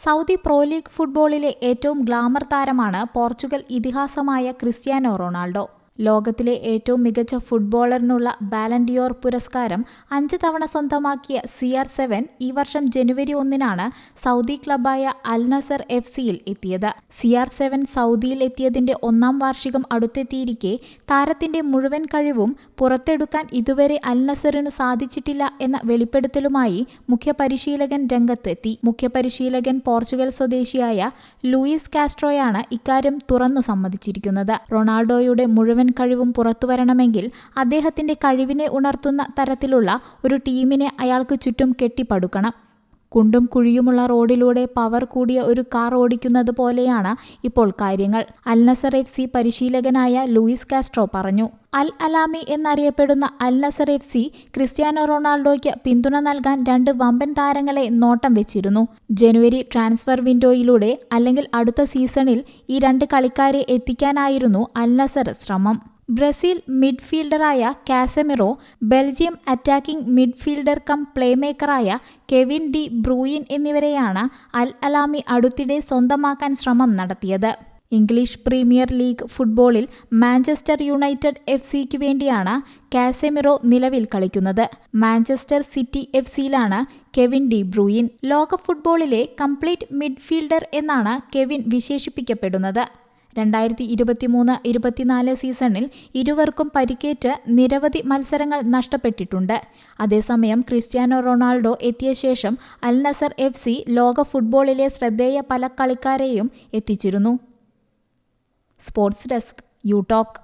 Saudi pro league ഫുട്ബോളിലെ ഏറ്റവും glamour താരമാണ് പോർച്ചുഗൽ ഇതിഹാസമായ ക്രിസ്ത്യാനോ റൊണാൾഡോ. ലോകത്തിലെ ഏറ്റവും മികച്ച ഫുട്ബോളറിനുള്ള ബാലൻഡിയോർ പുരസ്കാരം 5 തവണ സ്വന്തമാക്കിയ CR7 ഈ വർഷം ജനുവരി 1 സൗദി ക്ലബായ അൽ നസർ FC-യിൽ എത്തിയത്. CR7 സൗദിയിൽ എത്തിയതിന്റെ 1-ാം വാർഷികം അടുത്തെത്തിയിരിക്കെ താരത്തിന്റെ മുഴുവൻ കഴിവും പുറത്തെടുക്കാൻ ഇതുവരെ അൽ നസറിന് സാധിച്ചിട്ടില്ല എന്ന വെളിപ്പെടുത്തലുമായി മുഖ്യപരിശീലകൻ രംഗത്തെത്തി. മുഖ്യപരിശീലകൻ പോർച്ചുഗൽ സ്വദേശിയായ ലൂയിസ് കാസ്ട്രോയാണ് ഇക്കാര്യം തുറന്നു സമ്മതിച്ചിരിക്കുന്നത്. റൊണാൾഡോയുടെ മുഴുവൻ കഴിവും പുറത്തുവരണമെങ്കിൽ അദ്ദേഹത്തിന്റെ കഴിവിനെ ഉണർത്തുന്ന തരത്തിലുള്ള ഒരു ടീമിനെ അയാൾക്ക് ചുറ്റും കെട്ടിപ്പടുക്കണം. കുണ്ടും കുഴിയുമുള്ള റോഡിലൂടെ പവർ കൂടിയ ഒരു കാർ ഓടിക്കുന്നത് പോലെയാണ് ഇപ്പോൾ കാര്യങ്ങൾ, അൽ നസർ FC പരിശീലകനായ ലൂയിസ് കാസ്ട്രോ പറഞ്ഞു. അൽ അലാമി എന്നറിയപ്പെടുന്ന അൽ നസർ FC ക്രിസ്ത്യാനോ റൊണാൾഡോയ്ക്ക് പിന്തുണ നൽകാൻ 2 വമ്പൻ താരങ്ങളെ നോട്ടം വെച്ചിരുന്നു. ജനുവരി ട്രാൻസ്ഫർ വിൻഡോയിലൂടെ അല്ലെങ്കിൽ അടുത്ത സീസണിൽ ഈ 2 കളിക്കാരെ എത്തിക്കാനായിരുന്നു അൽ നസർ ശ്രമം. ബ്രസീൽ മിഡ്ഫീൽഡറായ Casemiro, Belgium attacking midfielder cum പ്ലേമേക്കറായ കെവിൻ ഡി ബ്രൂയിൻ എന്നിവരെയാണ് അൽ അലാമി അടുത്തിടെ സ്വന്തമാക്കാൻ ശ്രമം നടത്തിയത്. ഇംഗ്ലീഷ് പ്രീമിയർ ലീഗ് ഫുട്ബോളിൽ മാഞ്ചസ്റ്റർ യുണൈറ്റഡ് FC-ക്ക് വേണ്ടിയാണ് കാസെമിറോ നിലവിൽ കളിക്കുന്നത്. മാഞ്ചസ്റ്റർ സിറ്റി FC-യിലാണ് കെവിൻ ഡി ബ്രൂയിൻ. ലോക ഫുട്ബോളിലെ കംപ്ലീറ്റ് മിഡ്ഫീൽഡർ എന്നാണ് കെവിൻ വിശേഷിപ്പിക്കപ്പെടുന്നത്. 2023-24 സീസണിൽ ഇരുവർക്കും പരിക്കേറ്റ് നിരവധി മത്സരങ്ങൾ നഷ്ടപ്പെട്ടിട്ടുണ്ട്. അതേസമയം ക്രിസ്ത്യാനോ റൊണാൾഡോ എത്തിയ ശേഷം അൽ നസർ FC ലോക ഫുട്ബോളിലെ ശ്രദ്ധേയ പല കളിക്കാരെയും എത്തിച്ചിരുന്നു. Sports desk, U talk.